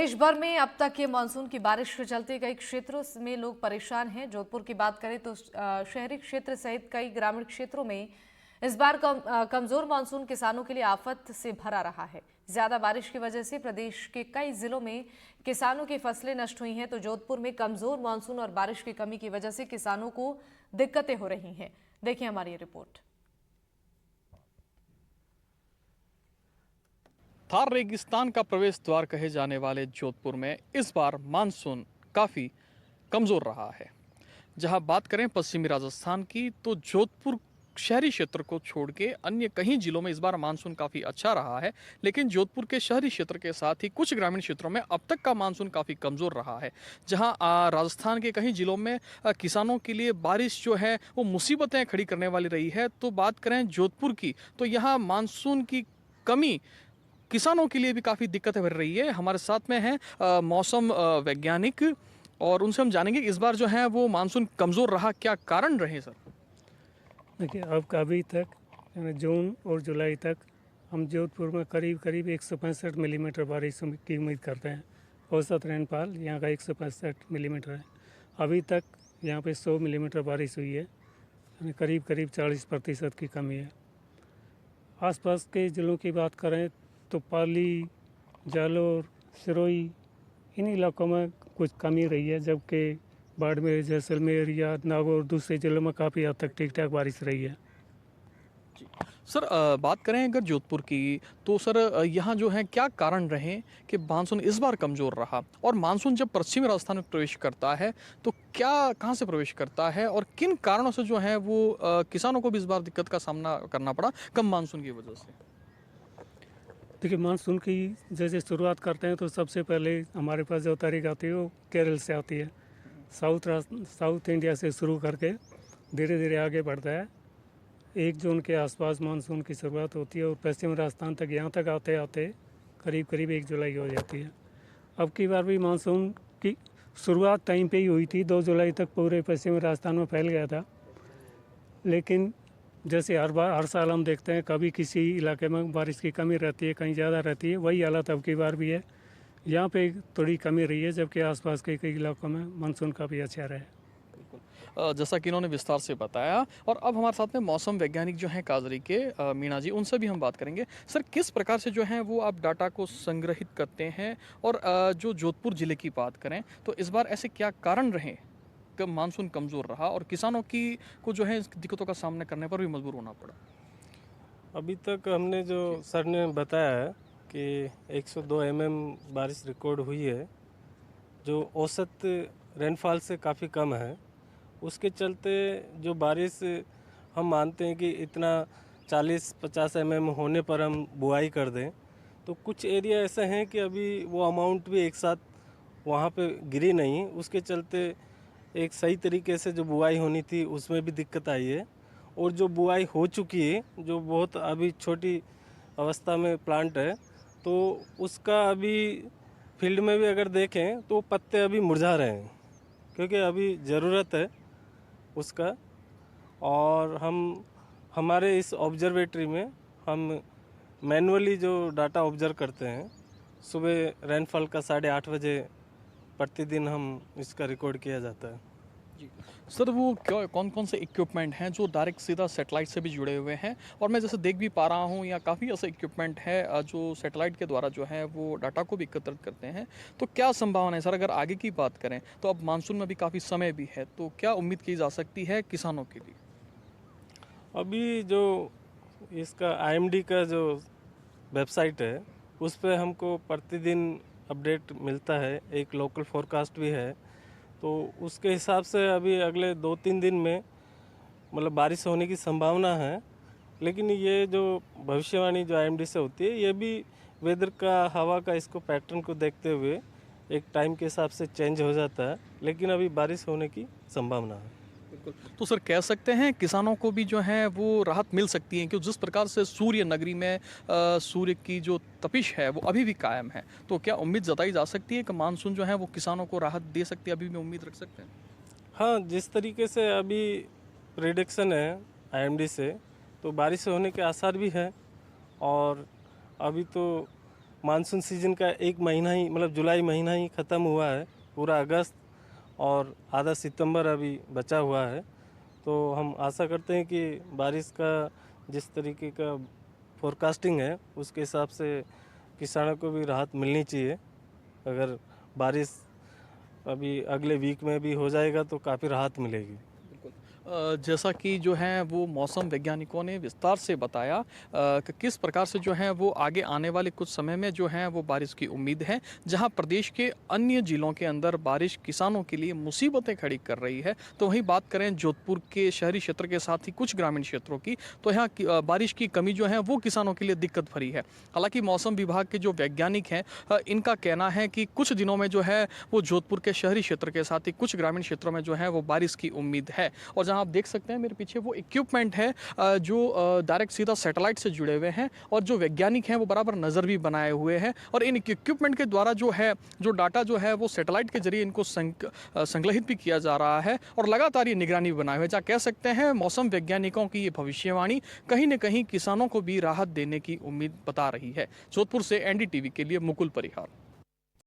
देश भर में अब तक ये मानसून की बारिश के चलते कई क्षेत्रों में लोग परेशान हैं। जोधपुर की बात करें तो शहरी क्षेत्र सहित कई ग्रामीण क्षेत्रों में इस बार कमजोर मानसून किसानों के लिए आफत से भरा रहा है। ज्यादा बारिश की वजह से प्रदेश के कई जिलों में किसानों की फसलें नष्ट हुई हैं, तो जोधपुर में कमजोर मानसून और बारिश की कमी की वजह से किसानों को दिक्कतें हो रही हैं। देखिए हमारी ये रिपोर्ट। थार रेगिस्तान का प्रवेश द्वार कहे जाने वाले जोधपुर में इस बार मानसून काफ़ी कमज़ोर रहा है। जहां बात करें पश्चिमी राजस्थान की, तो जोधपुर शहरी क्षेत्र को छोड़ के अन्य कई जिलों में इस बार मानसून काफ़ी अच्छा रहा है, लेकिन जोधपुर के शहरी क्षेत्र के साथ ही कुछ ग्रामीण क्षेत्रों में अब तक का मानसून काफ़ी कमज़ोर रहा है। जहां राजस्थान के कई जिलों में किसानों के लिए बारिश जो है वो मुसीबतें खड़ी करने वाली रही है। तो बात करें जोधपुर की, तो यहाँ मानसून की कमी किसानों के लिए भी काफ़ी दिक्कतें बढ़ रही है। हमारे साथ में है मौसम वैज्ञानिक, और उनसे हम जानेंगे इस बार जो है वो मानसून कमज़ोर रहा, क्या कारण रहे सर? देखिए, अब अभी तक यानी जून और जुलाई तक हम जोधपुर में करीब करीब 165 मिलीमीटर बारिश की उम्मीद करते हैं। औसत रेनफॉल यहाँ का 165 मिलीमीटर है। अभी तक यहाँ पे 100 मिलीमीटर बारिश हुई है, यानी करीब करीब 40% की कमी है। आसपास के ज़िलों की बात करें तो पाली, जालोर, सिरोही, इन इलाकों में कुछ कमी रही है, जबकि बाड़मेर, जैसलमेर या नागौर दूसरे ज़िलों में काफ़ी हद तक ठीक ठाक बारिश रही है। सर बात करें अगर जोधपुर की, तो सर यहाँ जो है क्या कारण रहे कि मानसून इस बार कमज़ोर रहा, और मानसून जब पश्चिमी राजस्थान में प्रवेश करता है तो क्या कहाँ से प्रवेश करता है और किन कारणों से जो है वो किसानों को भी इस बार दिक्कत का सामना करना पड़ा कम मानसून की वजह से? देखिए, मानसून की जैसे शुरुआत करते हैं तो सबसे पहले हमारे पास जो तारीख आती है वो केरल से आती है। साउथ इंडिया से शुरू करके धीरे धीरे आगे बढ़ता है। 1 जून के आसपास मानसून की शुरुआत होती है और पश्चिम राजस्थान तक यहाँ तक आते आते करीब करीब 1 जुलाई हो जाती है। अब की बार भी मानसून की शुरुआत टाइम पे ही हुई थी। 2 जुलाई तक पूरे पश्चिमी राजस्थान में फैल गया था, लेकिन जैसे हर साल हम देखते हैं, कभी किसी इलाके में बारिश की कमी रहती है, कहीं ज़्यादा रहती है। वही हालत अब की बार भी है। यहाँ पे थोड़ी कमी रही है, जबकि आसपास के कई इलाकों में मानसून काफ़ी अच्छा रहा है। जैसा कि इन्होंने विस्तार से बताया, और अब हमारे साथ में मौसम वैज्ञानिक जो हैं काजरी के मीणा जी, उनसे भी हम बात करेंगे। सर, किस प्रकार से जो है वो आप डाटा को संग्रहित करते हैं, और जो जोधपुर ज़िले की बात करें तो इस बार ऐसे क्या कारण रहे कि मानसून कमज़ोर रहा और किसानों की को जो है इस दिक्कतों का सामना करने पर भी मजबूर होना पड़ा? अभी तक हमने जो सर ने बताया है कि 102 बारिश रिकॉर्ड हुई है, जो औसत रेनफॉल से काफ़ी कम है। उसके चलते जो बारिश हम मानते हैं कि इतना 40-50 होने पर हम बुआई कर दें, तो कुछ एरिया ऐसे हैं कि अभी वो अमाउंट भी एक साथ वहाँ पे गिरी नहीं। उसके चलते एक सही तरीके से जो बुआई होनी थी उसमें भी दिक्कत आई है, और जो बुआई हो चुकी है, जो बहुत अभी छोटी अवस्था में प्लांट है, तो उसका अभी फील्ड में भी अगर देखें तो पत्ते अभी मुरझा रहे हैं, क्योंकि अभी ज़रूरत है उसका। और हम हमारे इस ऑब्जर्वेटरी में हम मैनुअली जो डाटा ऑब्जर्व करते हैं, सुबह रेनफॉल का 8:30 बजे प्रतिदिन हम इसका रिकॉर्ड किया जाता है। जी सर, वो क्या कौन कौन से इक्विपमेंट हैं जो डायरेक्ट सीधा सैटेलाइट से भी जुड़े हुए हैं? और मैं जैसे देख भी पा रहा हूँ, या काफ़ी ऐसे इक्विपमेंट है जो सैटेलाइट के द्वारा जो है वो डाटा को भी एकत्रित करते हैं। तो क्या संभावना है सर, अगर आगे की बात करें तो अब मानसून में भी काफ़ी समय भी है, तो क्या उम्मीद की जा सकती है किसानों के लिए? अभी जो इसका आईएमडी का जो वेबसाइट है, उस पे हमको प्रतिदिन अपडेट मिलता है, एक लोकल फोरकास्ट भी है। तो उसके हिसाब से अभी अगले 2-3 दिन में मतलब बारिश होने की संभावना है। लेकिन ये जो भविष्यवाणी जो आईएमडी से होती है, ये भी वेदर का, हवा का, इसको पैटर्न को देखते हुए एक टाइम के हिसाब से चेंज हो जाता है, लेकिन अभी बारिश होने की संभावना है। बिल्कुल। तो सर, कह सकते हैं किसानों को भी जो है वो राहत मिल सकती है, क्योंकि जिस प्रकार से सूर्य नगरी में सूर्य की जो तपिश है वो अभी भी कायम है। तो क्या उम्मीद जताई जा सकती है कि मानसून जो है वो किसानों को राहत दे सकती है? अभी भी उम्मीद रख सकते हैं? हाँ, जिस तरीके से अभी प्रेडिक्शन है आईएमडी से, तो बारिश होने के आसार भी हैं। और अभी तो मानसून सीजन का एक महीना ही मतलब जुलाई महीना ही ख़त्म हुआ है, पूरा अगस्त और आधा सितंबर अभी बचा हुआ है। तो हम आशा करते हैं कि बारिश का जिस तरीके का फोरकास्टिंग है उसके हिसाब से किसानों को भी राहत मिलनी चाहिए। अगर बारिश अभी अगले वीक में भी हो जाएगा तो काफ़ी राहत मिलेगी। जैसा कि जो है वो मौसम वैज्ञानिकों ने विस्तार से बताया कि किस प्रकार से जो है वो आगे आने वाले कुछ समय में जो है वो बारिश की उम्मीद है। जहां प्रदेश के अन्य जिलों के अंदर बारिश किसानों के लिए मुसीबतें खड़ी कर रही है, तो वहीं बात करें जोधपुर के शहरी क्षेत्र के साथ ही कुछ ग्रामीण क्षेत्रों की, तो यहाँ बारिश की कमी जो है वो किसानों के लिए दिक्कत भरी है। हालांकि मौसम विभाग के जो वैज्ञानिक हैं इनका कहना है कि कुछ दिनों में जो है वो जोधपुर के शहरी क्षेत्र के साथ ही कुछ ग्रामीण क्षेत्रों में जो है वो बारिश की उम्मीद है। और जहां आप देख सकते हैं मेरे पीछे वो इक्विपमेंट है जो डायरेक्ट सीधा सैटेलाइट से जुड़े हुए हैं, और जो वैज्ञानिक हैं वो बराबर नज़र भी बनाए हुए हैं, और इन इक्विपमेंट के द्वारा जो है जो डाटा जो है वो सैटेलाइट के जरिए इनको संग्रहित भी किया जा रहा है, और लगातार ये निगरानी बनाए हुए। जहाँ कह सकते हैं मौसम वैज्ञानिकों की ये भविष्यवाणी कहीं न कहीं किसानों को भी राहत देने की उम्मीद बता रही है। जोधपुर से NDTV के लिए मुकुल परिहार।